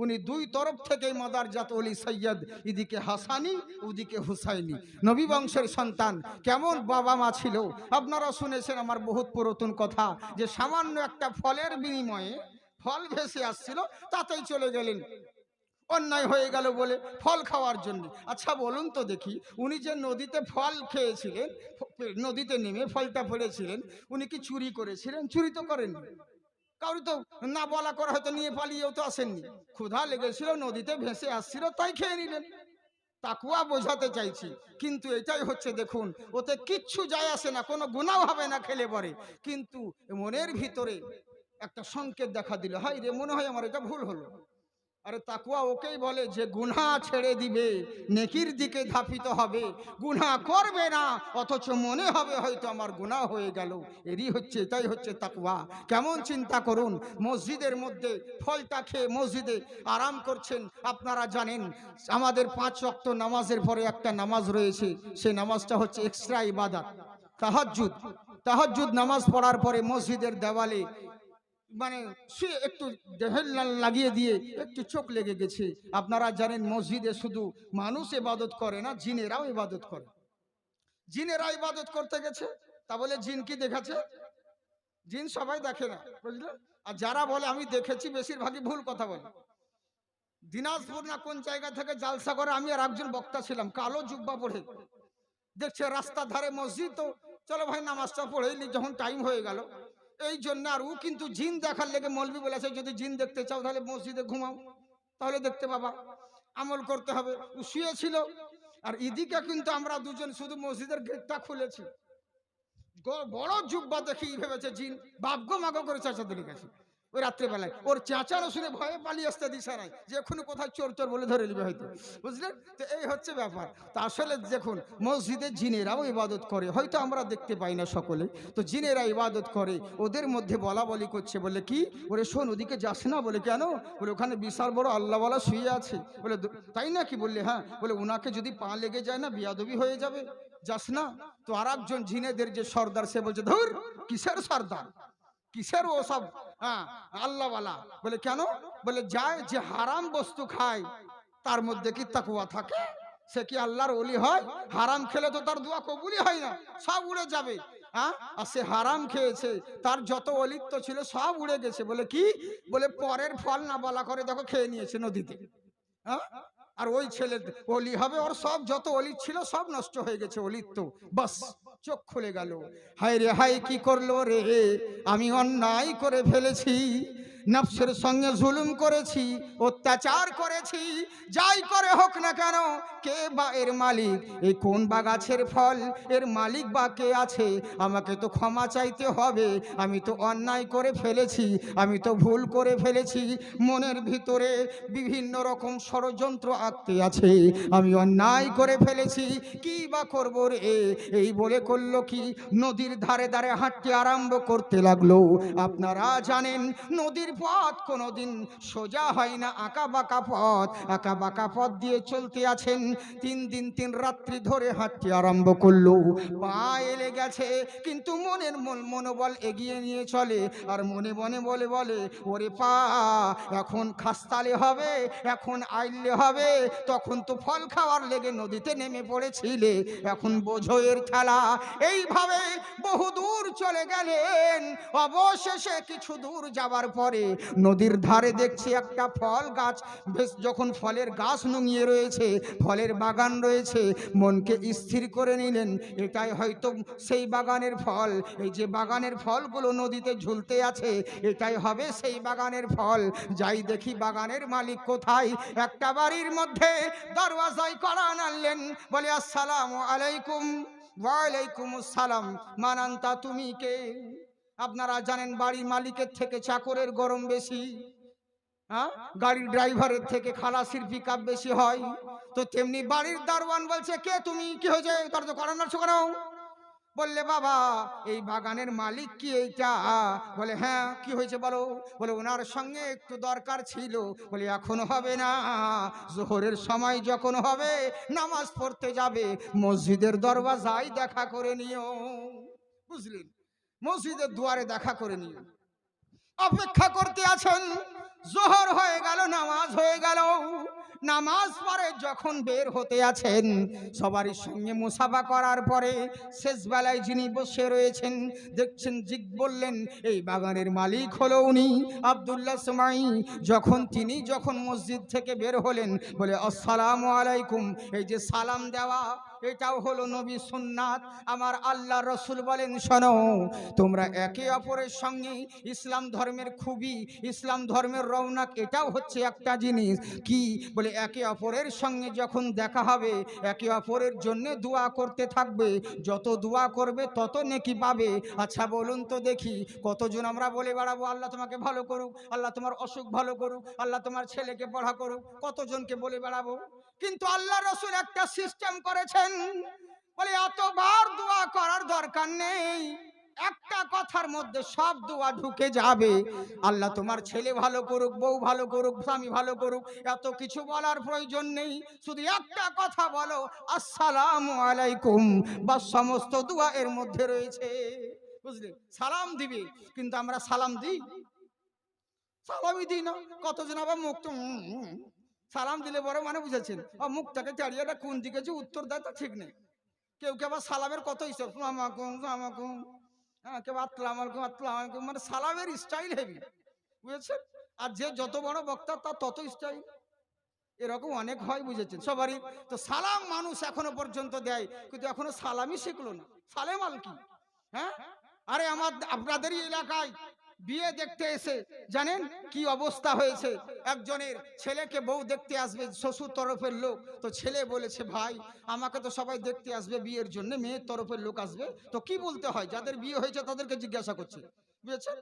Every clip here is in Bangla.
উনি দুই তরফ থেকেই মাদারজাত ওলি সৈয়দ, এদিকে হাসানি ওদিকে হুসাইনি, নবী বংশের সন্তান। কেমন বাবা মা ছিল আপনারা শুনেছেন আমার বহুত পুরাতন কথা, যে সামান্য একটা ফলের বিনিময়ে ফল ভেসে আসছিল, তাতেই চলে গেলেন, অন্যায় হয়ে গেল বলে ফল খাওয়ার জন্য। আচ্ছা বলুন তো দেখি, উনি যে নদীতে ফল খেয়েছিলেন, নদীতে নেমে ফলটা পেড়েছিলেন, উনি কি চুরি করেছিলেন? চুরি তো করেননি। কারো তো না বলা করে হয়তো নিয়ে পালিয়েও তো আসেননি। ক্ষুধা লেগেছিল, নদীতে ভেসে আসছিল, তাই খেয়ে নিলেন। তাকুয়া বোঝাতে চাইছি। কিন্তু এটাই হচ্ছে, দেখুন ওতে কিচ্ছু যায় আসে না, কোনো গুনাহ হবে না খেলে পরে, কিন্তু মনের ভিতরে একটা সংকেত দেখা দিল, হাই রে মনে হয় আমার এটা ভুল হলো। আরে তাকওয়া ওকেই বলে যে গুনাহ ছেড়ে দিবে, নেকির দিকে ধাপিত হবে, গুনাহ করবে না, অথচ মনে হবে হয়তো আমার গুনাহ হয়ে গেল। এটাই হচ্ছে তাকওয়া। কেমন চিন্তা করুন, মসজিদের মধ্যে ফলটা খেয়ে মসজিদে আরাম করছেন। আপনারা জানেন আমাদের 5 ওয়াক্ত নামাজের পরে একটা নামাজ রয়েছে, সেই নামাজটা হচ্ছে এক্সট্রা ইবাদত, তাহাজ্জুদ। তাহাজ্জুদ নামাজ পড়ার পরে মসজিদের দেওয়ালে মানে সে একটু দেহেল লাগিয়ে দিয়ে একটু চোখ লেগে গেছে। আপনারা জানেন মসজিদে শুধু মানুষ ইবাদত করে না, জিনেরাও ইবাদত করে। জিনেরা ইবাদত করতে গেছে, তা বলে জিন কি দেখেছে? জিন সবাই দেখে না, বুঝলেন? আর যারা বলে আমি দেখেছি, বেশিরভাগই ভুল কথা বলে। দিনাজপুর না কোন জায়গা থেকে জালসা করে, আমি আর একজন বক্তা ছিলাম, কালো জুব্বা পড়ে, দেখছে রাস্তার ধারে মসজিদ, তো চলো ভাই নামাজটা পড়েই নি, যখন টাইম হয়ে গেল। এই জন্য আর ও কিন্তু জিন দেখার লেগে মৌলবি বলেছে, যদি জিন দেখতে চাও তাহলে মসজিদে ঘুমাও, তাহলে দেখতে পাবা, আমল করতে হবে। ও শুয়েছিল, আর এদিকে কিন্তু আমরা দুজন শুধু মসজিদের গেটটা খুলেছি, বড় জুব্বা দেখি ভেবেছে জিন, বাপগো মাগো করে চেঁচাতে গেছে। ওই রাত্রেবেলায় ওর চেঁচানো শুনে ভয়ে পালিয়ে আসতে দিশা নাই, যে এখনো কোথায় চোর চোর বলে ধরে নিবে হয়তো, বুঝলেন? তো এই হচ্ছে ব্যাপার। তা আসলে দেখুন মসজিদে জিনেরাও ইবাদত করে, হয়তো আমরা দেখতে পাই না সকলে, তো জিনেরা ইবাদত করে, ওদের মধ্যে বলা বলি করছে, বলে কি ওরে শোন ওদিকে যাস না। বলে কেন? বলে ওখানে বিশাল বড় আল্লাহওয়ালা শুয়ে আছে। বলে তাই নাকি? বললে হ্যাঁ। বলে ওনাকে যদি পা লেগে যায় না, বিয়াদবি হয়ে যাবে, যাস না। তো আর একজন জিনেদের যে সর্দার, সে বলছে ধুর, কিসের সর্দার, কিসের ও সব, হ্যাঁ আল্লাহওয়ালা। বলে কেন? বলে যায় যে হারাম বস্তু খায়, তার মধ্যে কি তাকওয়া থাকে? সে কি আল্লাহর ওলি হয়? হারাম খেলে তো তার দোয়া কবুলই হয় না, সব উড়ে যাবে। হ্যাঁ, আর সে হারাম খেয়েছে, তার যত অলিত্ব ছিল সব উড়ে গেছে। বলে কি? বলে পরের ফল না বলা করে দেখো খেয়ে নিয়েছে নদীতে। হ্যাঁ, আর ওই ছেলে অলি হবে, ওর সব যত অলি ছিল সব নষ্ট হয়ে গেছে, অলিত্ব। বাস চোখ খুলে গেল, হায় রে হায় কি করলো রে, আমি অন্যায় করে ফেলেছি, নফসের সঙ্গে জুলুম করেছি, অত্যাচার করেছি। যাই করে হোক না কেন, কে বা এর মালিক? এই কোন বা গাছের ফল, এর মালিক বা কে আছে? আমাকে তো ক্ষমা চাইতে হবে, আমি তো অন্যায় করে ফেলেছি, আমি তো ভুল করে ফেলেছি। মনের ভিতরে বিভিন্ন রকম ষড়যন্ত্র আঁকতে আছে, আমি অন্যায় করে ফেলেছি, কি বা করবো রে। এই বলে করলো কি, নদীর ধারে ধারে হাঁটতে আরম্ভ করতে লাগলো। আপনারা জানেন নদীর পথ কোনোদিন সোজা হয় না, আঁকা বাঁকা পথ, আঁকা বাঁকা পথ দিয়ে চলতে আছেন। 3 দিন 3 রাত্রি ধরে হাঁটতে আরম্ভ করলো। পা এলে গেছে, কিন্তু মনোবল এগিয়ে নিয়ে চলে, আর মনে মনে বলে ওরে পা, এখন খাস্তালে হবে, এখন আইলে হবে, তখন তো ফল খাওয়ার লেগে নদীতে নেমে পড়েছিলে, এখন বোঝো এর খেলা। এইভাবে বহু দূর চলে গেলেন। অবশেষে কিছু দূর যাবার পরে নদীর ধারে দেখছি একটা ফল গাছ, বেশ যখন ফলের গাছ নুঙিয়ে রয়েছে, ফলের বাগান রয়েছে, মনকে স্থির করে নিলেন এটাই হয়তো সেই বাগানের ফল। এই যে বাগানের ফলগুলো নদীতে ঝুলতে আছে, এটাই হবে সেই বাগানের ফল। যাই দেখি বাগানের মালিক কোথায়, একটা বাড়ির মধ্যে দরওয়াজায় কড়া নাড়লেন, বলে আসসালামু আলাইকুম। ওয়ালাইকুম আসসালাম। মানান্তা, তুমি কে? আপনারা জানেন বাড়ির মালিকের থেকে চাকরের গরম বেশি, হ্যাঁ, গাড়ির ড্রাইভারের থেকে খালাসির পিকআপ বেশি হয়। তো তেমনি বাড়ির দারোয়ান বলছে, কে তুমি? কি হয়েছে? তার তো করার না। বললে বাবা, এই বাগানের মালিক কি এইটা? বলে হ্যাঁ। কি হয়েছে বলো? বলে ওনার সঙ্গে একটু দরকার ছিল। বলে এখন হবে না, জোহরের সময় যখন হবে, নামাজ পড়তে যাবে, মসজিদের দরওয়াজায় দেখা করে নিও। বুঝলেন? মসজিদের দুয়ারে দেখা করে নিও। অপেক্ষা করতে আছেন, জোহর হয়ে গেল, নামাজ হয়ে গেল। নামাজ পড়ে যখন বের হতে আছেন, সবারই সঙ্গে মুসাফা করার পরে শেষ বেলায় যিনি বসে রয়েছেন দেখছেন, বললেন এই বাগানের মালিক হলো উনি আব্দুল্লাহ সুমাই। যখন মসজিদ থেকে বের হলেন, বলে আসসালামু আলাইকুম। এই যে সালাম দেওয়া, এটাও হলো নবী সুন্নাত। আমার আল্লাহ রসুল বলেন, শোনো, তোমরা একে অপরের সঙ্গে, ইসলাম ধর্মের খুবই, ইসলাম ধর্মের রৌনক এটাও হচ্ছে একটা জিনিস কি, বলে একে অপরের সঙ্গে যখন দেখা হবে, একে অপরের জন্য দোয়া করতে থাকবে। যত দোয়া করবে তত নেকি পাবে। আচ্ছা বলুন তো দেখি, কতজন আমরা বলে বেড়াবো আল্লাহ তোমাকে ভালো করুক, আল্লাহ তোমার অসুখ ভালো করুক, আল্লাহ তোমার ছেলেকে পড়া করুক, কতজনকে বলে বেড়াবো? কিন্তু আল্লাহ রসুল একটা সিস্টেম করেছেন, বলে এতবার দোয়া করার দরকার নেই, একটা কথার মধ্যে সব দোয়া ঢুকে যাবে। আল্লাহ তোমার ছেলে ভালো করুক, বউ ভালো করুক, স্বামী ভালো করুক, এত কিছু বলার প্রয়োজন নেই। শুধু একটা কথা বলো, আসসালামু আলাইকুম, বা সমস্ত দোয়া এর মধ্যে রয়েছে। বুঝলে? সালাম দিবে, কিন্তু আমরা সালাম দিই? সালামই দিই না। কতজন আবার মুখ তো সালাম দিলে বড় মানে বুঝেছেন, মুখটাকে চাড়িয়ে কোন দিকে যে উত্তর দেয় তা ঠিক নেই। কেউ কেউ আবার সালামের কত হিসাব, হ্যাঁ, কেউ আসসালামু আলাইকুম, আসসালামু আলাইকুম, মানে সালামের স্টাইল হেভি, বুঝেছেন? আর যে যত বড় বক্তা তার তত স্টাইল, এরকম অনেক হয়, বুঝেছেন? সবারই তো সালাম মানুষ এখনো পর্যন্ত দেয়, কিন্তু এখনো সালামই শিখলো না। সালেম আল কি? হ্যাঁ, আরে আপনাদেরই এলাকায় বিয়ে দেখতে এসে জানেন কি অবস্থা হয়েছে? একজনের ছেলেকে বউ দেখতে আসবে, শ্বশুর তরফের লোক। তো ছেলে বলেছে, ভাই আমাকে তো সবাই দেখতে আসবে বিয়ের জন্য, মেয়ের তরফের লোক আসবে, তো কি বলতে হয়? যাদের বিয়ে হয়েছে তাদেরকে জিজ্ঞাসা করছে, বুঝেছেন?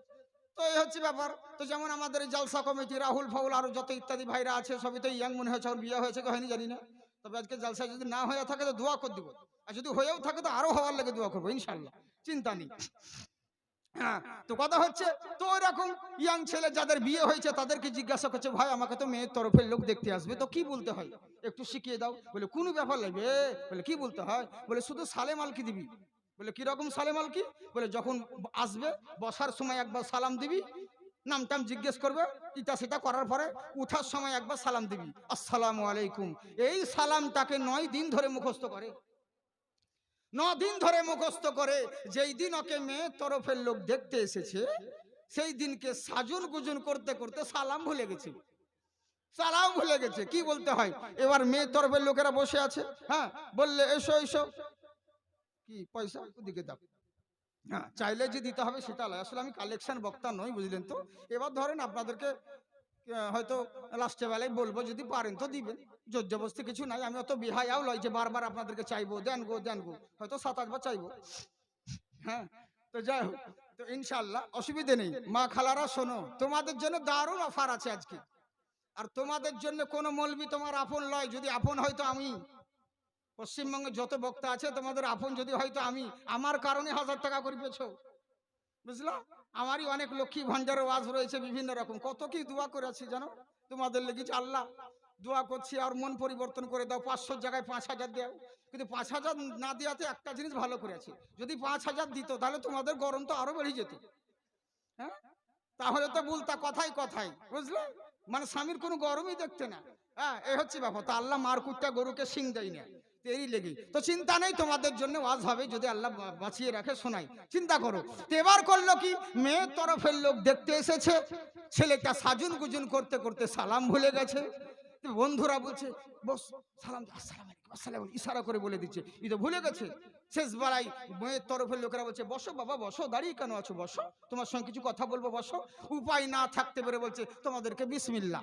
তো এই হচ্ছে ব্যাপার। তো যেমন আমাদের জালসা কমিটি রাহুল ফাউল আরো যত ইত্যাদি ভাইরা আছে, সবই তো ইয়াং মনে হয়েছে, ওর বিয়ে হয়েছে কি হয়নি জানি না। তবে আজকে জালসা যদি না হয়ে থাকে তো দোয়া করে দিব, আর যদি হয়েও থাকে তো আরো হওয়ার লাগে দোয়া করবো ইনশাল্লাহ, চিন্তা নেই। হ্যাঁ, তো কথা হচ্ছে, তো ওইরকম ইয়াং ছেলে যাদের বিয়ে হয়েছে তাদেরকে জিজ্ঞাসা করছে, ভাই আমাকে তো মেয়ের তরফের লোক দেখতে আসবে, তো কি বলতে হয় একটু শিখিয়ে দাও। বলে কোনো ব্যাপার লাগবে। বলে কি বলতে হয়? বলে শুধু সালেম আলকি দিবি। বলে কিরকম সালেম আলকি? বলে যখন আসবে বসার সময় একবার সালাম দিবি, নাম টাম জিজ্ঞেস করবে, ইটা সেটা করার পরে উঠার সময় একবার সালাম দিবি, আসসালামু আলাইকুম। এই সালামটাকে 9 দিন ধরে মুখস্থ করে, 9 দিন ধরে মুখস্থ করে। যেই দিন ওকে মেয়ের তরফের লোক দেখতে এসেছে, সেই দিনকে সাজুন গুজুন করতে করতে সালাম ভুলে গেছে, সালাম ভুলে গেছে। কি বলতে হয়? এবার মেয়ের তরফের লোকেরা বসে আছে, হ্যাঁ, বললে এসো এসো, কি পয়সা ওদিকে দাও। হ্যাঁ, চাইলে যে দিতে হবে সেটা নয়, আসলে আমি কালেকশন বক্তা নই, বুঝলেন তো। এবার ধরেন আপনাদেরকে হয়তো লাস্টে বেলায় বলবো, যদি পারেন তো দিবেন, জোর জবরদস্তি কিছু নাই। আমি অত বিহায়াও লয় যে বারবার আপনাদেরকে চাইবো, দেন গো দেন গো, হয়তো 7-8 বার চাইবো। হ্যাঁ, তো যাই হোক, তো ইনশাল্লাহ অসুবিধে নেই। মা খালারা শোনো, তোমাদের জন্য দারুণ অফার আছে আজকে। আর তোমাদের জন্য কোনো মৌলবি তোমার আপন লয়, যদি আপন হয়তো আমি, পশ্চিমবঙ্গে যত বক্তা আছে তোমাদের আপন যদি হয়তো আমি, আমার কারণে 1000 টাকা করে পেয়েছো, বুঝলো? আমারই অনেক লক্ষ্মী ভান্ডারের ওয়াজ রয়েছে বিভিন্ন রকম, কত কি দোয়া করেছি জানো তোমাদের লেগেছে। আল্লাহ দোয়া করছি আর মন পরিবর্তন করে দাও, 500 জায়গায় 5000 দাও। কিন্তু 5000 না দেওয়াতে একটা জিনিস ভালো করেছে, যদি 5000 দিত তাহলে তোমাদের গরম তো আরো বেড়ে যেত। হ্যাঁ, তাহলে তো বলতা কথাই কথাই, বুঝলে? মানে স্বামীর কোনো গরমই দেখতে না। হ্যাঁ, এই হচ্ছে ব্যাপার। তো আল্লাহ মারকুটটা গরুকে শিং দেয় না, তেরি লেগে। তো চিন্তা নেই, তোমাদের জন্য ওয়াজ হবে যদি আল্লাহ বাঁচিয়ে রাখে, শোনাই, চিন্তা করো। তো এবার করলো কি, মেয়ের তরফের লোক দেখতে এসেছে, ছেলেটা সাজুন গুজুন করতে করতে সালাম ভুলে গেছে। বন্ধুরা বলছে, বস সালাম, আসসালামু আলাইকুম, আসসালামু আলাইকুম, ইশারা করে বলে দিচ্ছে, ই তো ভুলে গেছে। শেষ বেলায় মেয়ের তরফের লোকেরা বলছে, বসো বাবা বসো, দাঁড়িয়ে কেন আছো, বসো, তোমার সঙ্গে কিছু কথা বলবো, বসো। উপায় না থাকতে পেরে বলছে, তোমাদেরকে বিসমিল্লাহ,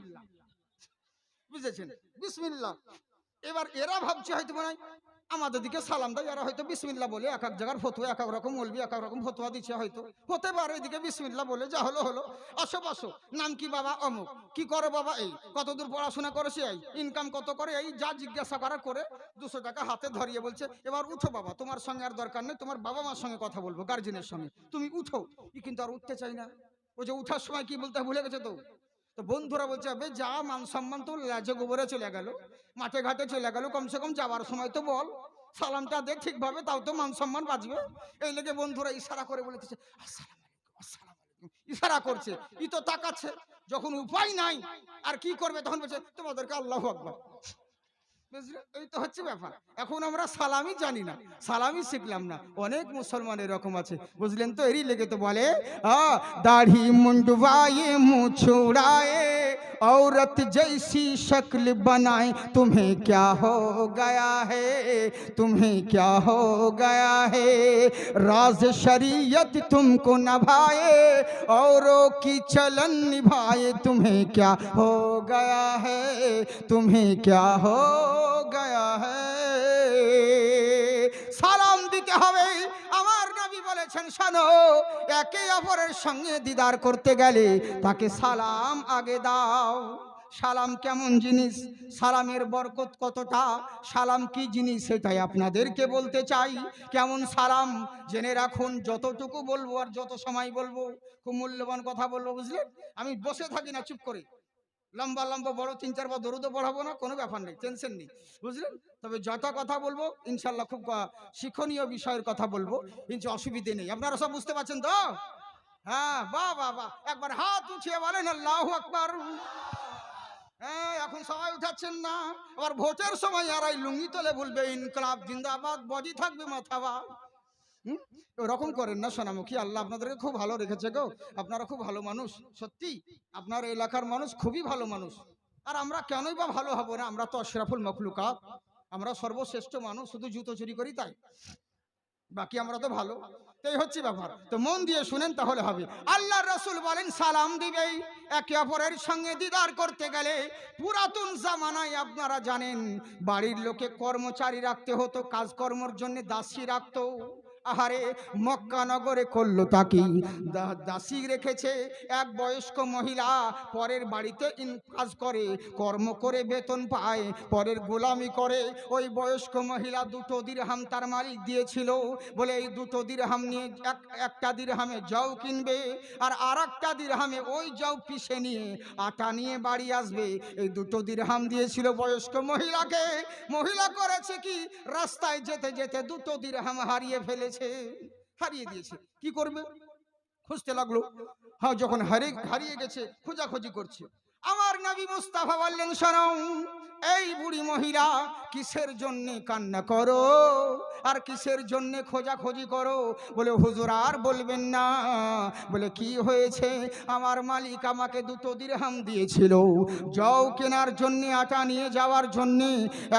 বুঝেছেন, বিসমিল্লাহ। এবার এরা ভাবছে হয়তো মনে হয় আমাদের দিকে সালাম দেয়, এরা হয়তো বিসমিল্লাহ বলে, এক এক জায়গার ফতোয়া এক এক রকম বলবি, এক এক রকম ফতোয়া দিচ্ছে, হয়তো হতে পারে এদিকে বিসমিল্লাহ বলে যা হলো হলো। আসো বসো, নাম কি বাবা? অমুক। কি করো বাবা? এই। কতদূর পড়াশোনা করেছে? এই। ইনকাম কত করে? এই। যা জিজ্ঞাসা করা করে 200 টাকা হাতে ধরিয়ে বলছে, এবার উঠো বাবা, তোমার সঙ্গে আর দরকার নেই, তোমার বাবা মার সঙ্গে কথা বলবো, গার্জেনের সঙ্গে, তুমি উঠো। কিন্তু আর উঠতে চাই না, ওই যে উঠার সময় কি বলতে ভুলে গেছে। তো তো বন্ধুরা বলছে, আবে যা, মান সম্মান তো লাজে গোবরে চলে গেল, মাঠে ঘাটে চলে গেল, কমসে কম যাওয়ার সময় তো বল, সালামটা দে ঠিকভাবে, তাও তো মান সম্মান বাঁচবে। এই লেগে বন্ধুরা ইশারা করে বলে দিচ্ছে, আসসালামু আলাইকুম, আসসালামু আলাইকুম, ইশারা করছে, ই তো তাকাচ্ছে। যখন উপায় নাই আর কি করবে, তখন বলছে তোমাদেরকে আল্লাহু আকবার। এই তো হচ্ছে ব্যাপার। এখন আমরা সালামি জানি না, সালামি শিখলাম না। অনেক মুসলমান এরকম আছে, বুঝলেন তো। এরই লেগে তো বলে দাড়ি মুন্ডवाए मुंह छुड़ाए औरत जैसी शक्ल बनाए तुम्हें क्या हो गया है, तुम्हें क्या हो गया है, राज शरीयत तुमको नभाए औरों की चलन निभाए तुम्हें क्या हो गया है, तुम्हें क्या हो गया है। সালাম দিতে হবে। আমার নবী বলেছেন শোনো, একে অপরের সঙ্গে দিদার করতে গেলে তাকে সালাম আগে দাও। সালাম কেমন জিনিস, সালামের বরকত কতটা, সালাম কি জিনিস সেটাই আপনাদেরকে বলতে চাই। কেমন সালাম জেনে রাখুন। যতটুকু বলবো আর যত সময় বলবো খুব মূল্যবান কথা বলবো, বুঝলেন। আমি বসে থাকি না, চুপ করে লম্বা লম্বা বড় 3-4 বার দরুদও পড়াবো না, কোনো ব্যাপার নেই, টেনশন নেই, বুঝলেন। তবে যত কথা বলবো ইনশাল্লাহ খুব শিক্ষণীয় বিষয়ের কথা বলবো, কিন্তু অসুবিধে নেই। আপনারা সব বুঝতে পারছেন তো? হ্যাঁ, বাহ বাহ বাহ, একবার হাত উঠিয়ে বলেন আল্লাহু আকবার। হ্যাঁ, এখন সবাই উঠাচ্ছেন না। আবার ভোটের সময় আর এই লুঙ্গি তোলে বলবে ইনকলাব জিন্দাবাদ, বডি থাকবে মাথাবা। ওরকম করেন না সোনামুখী, আল্লাহ আপনাদেরকে খুব ভালো রেখেছে গো। আপনারা খুব ভালো মানুষ, সত্যি আপনার এলাকার মানুষ খুবই ভালো মানুষ। আর আমরা কেনই বা ভালো হব না, আমরা তো আশরাফুল মখলুকাত, আমরা সর্বশ্রেষ্ঠ মানুষ, শুধু জুতো চুরি করি তাই, বাকি আমরা তো ভালো। এই হচ্ছে ব্যাপার। তো মন দিয়ে শুনেন তাহলে হবে। আল্লাহর রাসূল বলেন সালাম দিবেই একে অপরের সঙ্গে দিদার করতে গেলে। পুরাতন জামানায় আপনারা জানেন বাড়ির লোকে কর্মচারী রাখতে হতো, কাজকর্মের জন্য দাসী রাখতো। আহারে মক্কা নগরে করলো তাকি দাসী রেখেছে। এক বয়স্ক মহিলা পরের বাড়িতে কাজ করে, কর্ম করে বেতন পায়, পরের গোলামি করে। ওই বয়স্ক মহিলা 2 দিরহাম তার মালিক দিয়েছিল, বলে এই 2 দিরহাম নিয়ে একটা দিরহামে জও কিনবে, আর আরেকটা দিরহামে ওই জও পিষে নিয়ে আটা নিয়ে বাড়ি আসবে। এই 2 দিরহাম দিয়েছিল বয়স্ক মহিলাকে। মহিলা করেছে কি, রাস্তায় যেতে যেতে 2 দিরহাম হারিয়ে ফেলেছে, হারিয়ে দিয়েছে। কি করবে, খুঁজতে লাগলো। হ্যাঁ, যখন হারিয়ে গেছে খোঁজাখুঁজি করছে। আমার নবী মুস্তাফা বললেন শোনো, এই বুড়ি মহিলা কিসের জন্য কান্না করো আর কিসের জন্য খোঁজাখুঁজি করো? বলে হুজুর আর বলবেন না। বলে কি হয়েছে? আমার মালিক আমাকে 2 দিরহাম দিয়েছিল জও কেনার জন্য, আটা নিয়ে যাওয়ার জন্য।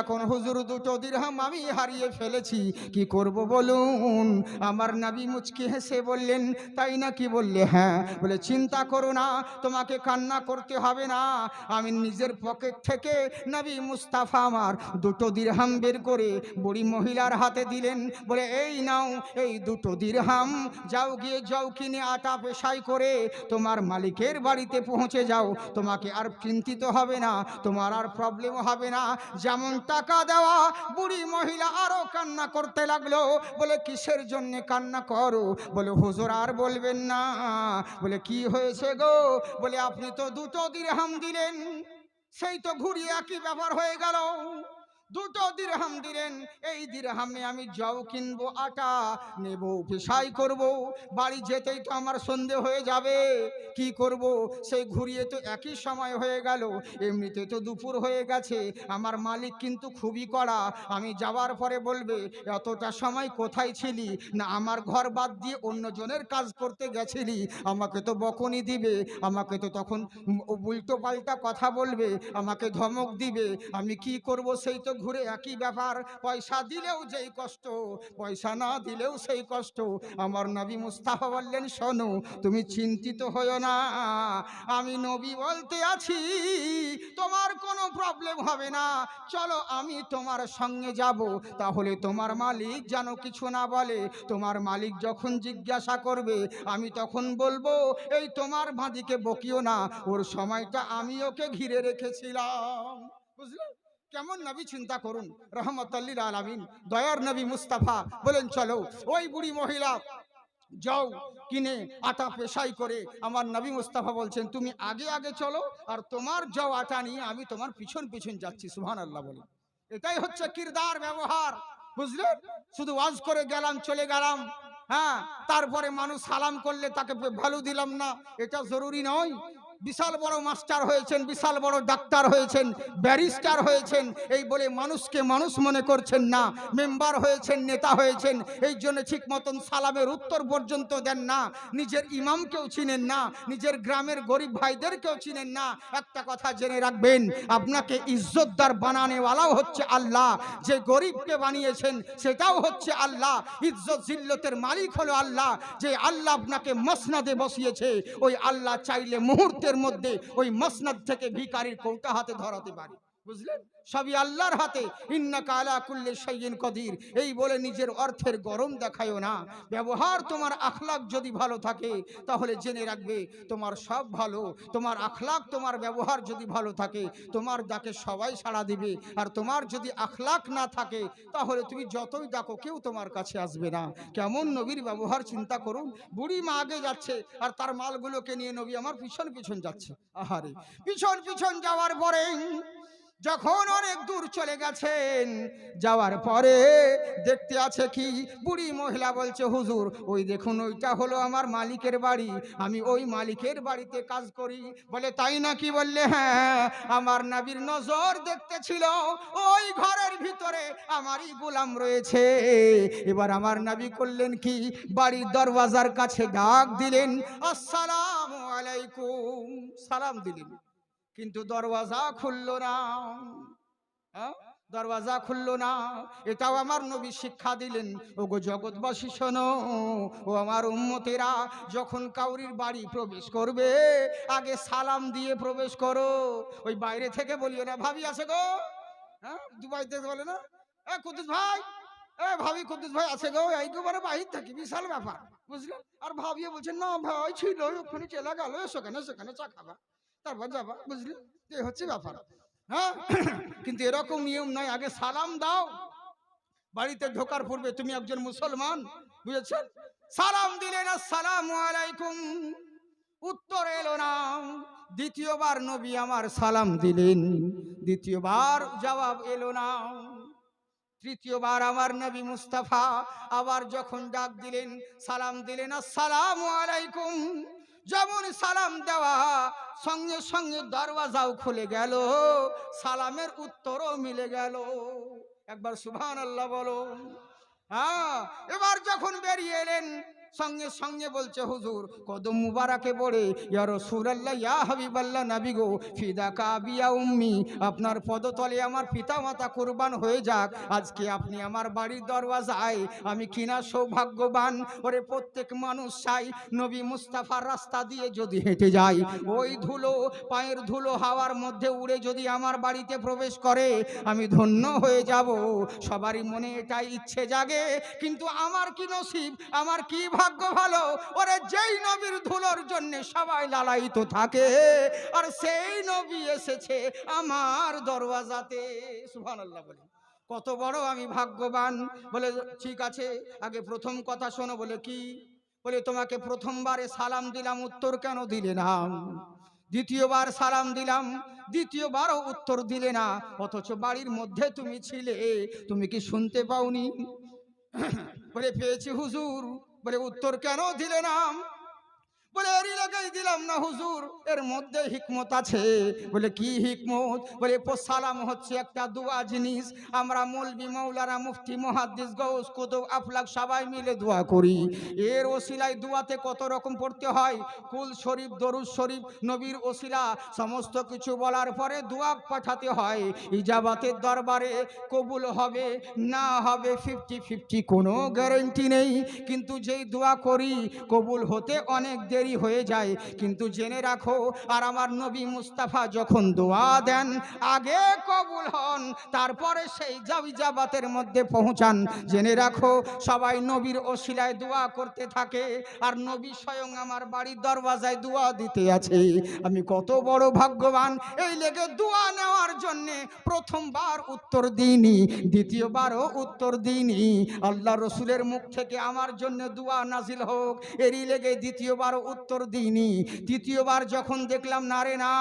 এখন হুজুর 2 দিরহাম আমি হারিয়ে ফেলেছি, কি করব বলুন? আমার নবী মুচকি হেসে বললেন তাই নাকি? বললে হ্যাঁ। বলে চিন্তা করো না, তোমাকে কান্না করতে হবে না। আমি নিজের পকেট থেকে নবী মুস্তাফা আমার 2 দিরহাম বের করে বুড়ি মহিলার হাতে দিলেন। বলে এই নাও এই 2 দিরহাম, যাও গিয়ে যাও কিনে আটা পেশাই করে তোমার মালিকের বাড়িতে পৌঁছে যাও। তোমাকে আর চিন্তিত হবে না, তোমার আর প্রবলেম হবে না। যেমন টাকা দেওয়া, বুড়ি মহিলা আরো কান্না করতে লাগলো। বলে কিসের জন্য কান্না করো? বলে হুজুর আর বলবেন না। বলে কি হয়েছে গো? বলে আপনি তো 2 দিরহাম দিলেন, সেই তো ঘুরিয়ে একই ব্যাপার হয়ে গেল। 2 দিরহাম দিলেন, এই দিরহামে আমি জও কিনবো, আটা নেব, পেশাই করব, বাড়ি যেতেই তো আমার সন্ধে হয়ে যাবে। কি করব? সেই ঘুরিয়ে তো একই সময় হয়ে গেল, এমনিতে তো দুপুর হয়ে গেছে। আমার মালিক কিন্তু খুবই কড়া, আমি যাওয়ার পরে বলবে এতটা সময় কোথায় ছিলি? না আমার ঘর বাদ দিয়ে অন্য জনের কাজ করতে গেছিলি। আমাকে তো বকুনি দিবে, আমাকে তো তখন উল্টো পাল্টা কথা বলবে, আমাকে ধমক দিবে। আমি কি করব? সেই তো ঘুরে একই ব্যাপার। পয়সা দিলেও যেই কষ্ট, পয়সা না দিলেও সেই কষ্ট। আমার নবী মুস্তাফা বললেন শোনো, তুমি চিন্তিত হয়ো না, আমি নবী বলতে আছি, তোমার কোনো প্রবলেম হবে না। চলো আমি তোমার সঙ্গে যাব, তাহলে তোমার মালিক যেন কিছু না বলে। তোমার মালিক যখন জিজ্ঞাসা করবে আমি তখন বলবো এই তোমার ভাঁদিকে বকিও না, ওর সময়টা আমি ওকে ঘিরে রেখেছিলাম। বুঝলে কেমন নবী? চিন্তা করুন, রহমতুল লিল আলামিন, দয়ার নবী মুস্তাফা বলেন চলো। ওই বুড়ি মহিলা যাও কিনে আটা পেশাই করে, আমার নবী মুস্তাফা বলছেন তুমি আগে আগে চলো, আর তোমার যাও আটা নিয়ে আমি তোমার পিছন পিছন যাচ্ছি। সুবহানাল্লাহ বলি। এটাই হচ্ছে কিরদার, ব্যবহার। বুঝলেন? শুধু ওয়াজ করে গেলাম, চলে গেলাম, হ্যাঁ, তারপরে মানুষ সালাম করলে তাকে ভ্যালু দিলাম না, এটা জরুরি নয়। বিশাল বড় মাস্টার হয়েছেন, বিশাল বড় ডাক্তার হয়েছেন, ব্যারিস্টার হয়েছেন, এই বলে মানুষকে মানুষ মনে করছেন না। মেম্বার হয়েছেন, নেতা হয়েছেন, এই জন্য ঠিক মতন সালামের উত্তর পর্যন্ত দেন না। নিজের ইমামকেও চিনেন না, নিজের গ্রামের গরিব ভাইদেরকেও চিনেন না। একটা কথা জেনে রাখবেন, আপনাকে ইজ্জতদার বানানেওয়ালাও হচ্ছে আল্লাহ, যে গরিবকে বানিয়েছেন সেটাও হচ্ছে আল্লাহ। ইজ্জত জিল্লতের মালিক হলো আল্লাহ। যে আল্লাহ আপনাকে মসনদে বসিয়েছে, ওই আল্লাহ চাইলে মুহূর্তে মধ্যে ওই মসনদ থেকে ভিখারির কৌটা হাতে ধরাতে পারে। বুঝলেন, সবই আল্লাহর হাতে। ইন্নাকা আলা কুল্লি শাইইন কদির, এই বলে নিজের অর্থের গরম দেখায়ও না। ব্যবহার তোমার আখলাক যদি ভালো থাকে তাহলে জেনে রাখবে তোমার সব ভালো। তোমার আখলাক, তোমার ব্যবহার যদি ভালো থাকে তোমার ডাকে সবাই সাড়া দিবে। আর তোমার যদি আখলাক না থাকে তাহলে তুমি যতই ডাকো কেউ তোমার কাছে আসবে না। কেমন নবীর ব্যবহার চিন্তা করুন। বুড়ি মা আগে যাচ্ছে আর তার মালগুলোকে নিয়ে নবী আমার পিছন পিছন যাচ্ছে। আহারে, পিছন পিছন যাওয়ার পরে যখন অনেক দূর চলে গেছেন, যাওয়ার পরে দেখতে আছে কি, বুড়ি মহিলা বলছে, হুজুর ওই দেখুন ওইটা হলো আমার মালিকের বাড়ি, আমি ওই মালিকের বাড়িতে কাজ করি। বলে তাই নাকি? বললে হ্যাঁ, আমার নবীর নজর দেখতে ছিল ওই ঘরের ভিতরে আমারই গোলাম রয়েছে। এবার আমার নবী করলেন কি, বাড়ির দরওয়াজার কাছে ডাক দিলেন, আসসালামু আলাইকুম, সালাম দিলেন, কিন্তু দরওয়াজা খুললো না। দরওয়াজা খুললো না। এটাও আমার নবী শিক্ষা দিলেন, ওগো জগৎবাসী শোনো, ও আমার উম্মতেরা, যখন কাউরির বাড়ি প্রবেশ করবে আগে সালাম দিয়ে প্রবেশ করো। ওই বাইরে থেকে বলিও না ভাবি আছে গো, হ্যাঁ দুবাই থেকে বলে না, এ কুদ্দুস ভাই, এ ভাবি কুদ্দুস ভাই আছে গো, এইবারে বাহির থাকি, বিশাল ব্যাপার। বুঝলেন, আর ভাবিয়ে বলছেন না ভাই ছিল ওখানে চলে গেল, সেখানে সেখানে চা খাবা তারপর যাবা। বুঝলি, এই হচ্ছে ব্যাপার। হ্যাঁ, কিন্তু এরকম নিয়ম নয়, আগে সালাম দাও। বাড়িতে ঢোকার পূর্বে তুমি একজন মুসলমান, বুঝেছেন? সালাম দিলেন, আসসালামু আলাইকুম, উত্তর এলো না। দ্বিতীয়বার নবী আমার সালাম দিলেন, দ্বিতীয়বার জবাব এলো না। তৃতীয়বার আমার নবী মুস্তাফা আবার যখন ডাক দিলেন, সালাম দিলেন, আসসালামু আলাইকুম। যেমন সালাম দেওয়া সঙ্গে সঙ্গে দরওয়াজাও খুলে গেল, সালামের উত্তরও মিলে গেল। একবার সুবহানাল্লাহ বলো। হ্যাঁ, এবার যখন বেরিয়ে এলেন সঙ্গে সঙ্গে বলছে, হুজুর কদম মুবারাকে পড়ে, ইয়া রাসূলুল্লাহ, ইয়া হাবিবাল্লাহ, নবী গো, ফিদাকা বিয়া উম্মি, আপনার পদতলে আমার পিতা মাতা কুরবান হয়ে যাক, আজকে আপনি আমার বাড়ির দরওয়াজায়, আমি কিনা সৌভাগ্যবান। ওরে প্রত্যেক মানুষ চাই নবী মুস্তাফার রাস্তা দিয়ে যদি হেঁটে যায়, ওই ধুলো, পায়ের ধুলো হাওয়ার মধ্যে উড়ে যদি আমার বাড়িতে প্রবেশ করে, আমি ধন্য হয়ে যাব। সবারই মনে এটাই ইচ্ছে জাগে, কিন্তু আমার কি নসিব, আমার কি ভাগ্য ভালো, ওরে যেই নবীর ধুলোর জন্য সবাই লালায়িত থাকে, আর সেই নবী এসেছে আমার দরওয়াজাতে। সুবহানাল্লাহ বলে, কত বড় আমি ভাগ্যবান। বলে ঠিক আছে, আগে প্রথম কথা শোনো। বলে কি? বলে তোমাকে প্রথমবারে সালাম দিলাম, উত্তর কেন দিলে না? দ্বিতীয়বার সালাম দিলাম, দ্বিতীয়বারও উত্তর দিলে না, অথচ বাড়ির মধ্যে তুমি ছিলে, তুমি কি শুনতে পাওনি? বলে পেয়েছি হুজুর। বলে উত্তর কেন দিলে না? বলে এরই লাগাই দিলাম না হুজুর, এর মধ্যে হিকমত আছে। বলে কি হিকমত? বলে সালাম হচ্ছে একটা দোয়া জিনিস, আমরা মৌলবি মৌলানা মুফতি মুহাদ্দিস গাউস কুতুব আফলাক সবাই মিলে দোয়া করি। এর ওসিলায় দোয়াতে কত রকম পড়তে হয়, কুল শরীফ, দরুদ শরীফ, নবীর ওসিলা সমস্ত কিছু বলার পরে দোয়া পাঠাতে হয়। ইজাবাতের দরবারে কবুল হবে না হবে 50-50, কোনো গ্যারান্টি নেই। কিন্তু যেই দোয়া করি কবুল হতে অনেক দেরি হয়ে যায়। কিন্তু জেনে রাখো, আর আমার নবী মুস্তাফা যখন দোয়া দেন আগে কবুল হন, তারপরে সেই ইজাবাতের মধ্যে পৌঁছান। জেনে রাখো, সবাই নবীর ওসিলায় দোয়া করতে থাকে, আর নবী স্বয়ং আমার বাড়ির দরওয়াজায় দোয়া দিতে আছে। আমি কত বড় ভাগ্যবান, এই লেগে দোয়া নেওয়ার জন্য জন্যে প্রথমবার উত্তর দিইনি, দ্বিতীয়বারও উত্তর দিইনি। আল্লাহ রসুলের মুখ থেকে আমার জন্য দোয়া নাজিল হোক, এরই লেগে দ্বিতীয়বারও উত্তর দিইনি। তৃতীয়বার যখন দেখলাম না রে না,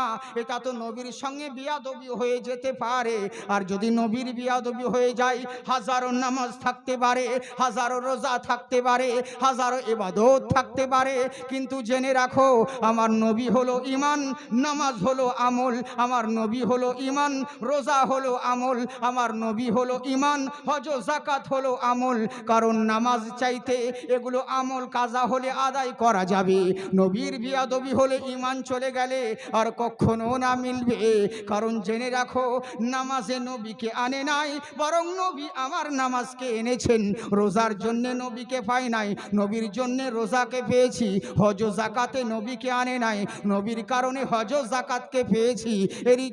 এটা তো নবীর সঙ্গে বিয়াদবি হয়ে যেতে পারে, আর যদি নবীর বিয়াদবি হয়ে যায়, হাজারো নামাজ থাকতে পারে, হাজারো রোজা থাকতে পারে, হাজারো ইবাদত থাকতে পারে, কিন্তু জেনে রাখো আমার নবী হলো ঈমান, নামাজ হলো আমল, আমার নবী হলো ঈমান, রোজা হলো আমল, আমার নবী হলো ঈমান, হজ যাকাত হলো আমল। কারণ নামাজ চাইতে এগুলো আমল কাজা হলে আদায় করা যাবে, নবীর বিয়াদবি হলে ঈমান চলে গেলে আর কখনো না মিলবে। কারণ জেনে রাখো নামাজে নবীকে আনে নাই, বরং নবী আমার নামাজকে এনেছেন। রোজার জন্য নবীকে পাই নাই, নবীর জন্য রোজাকে পেয়েছি। হজ যাকাতে নবীকে আনে নাই, নবীর কারণে হজ যাকাতকে পেয়েছি। এরই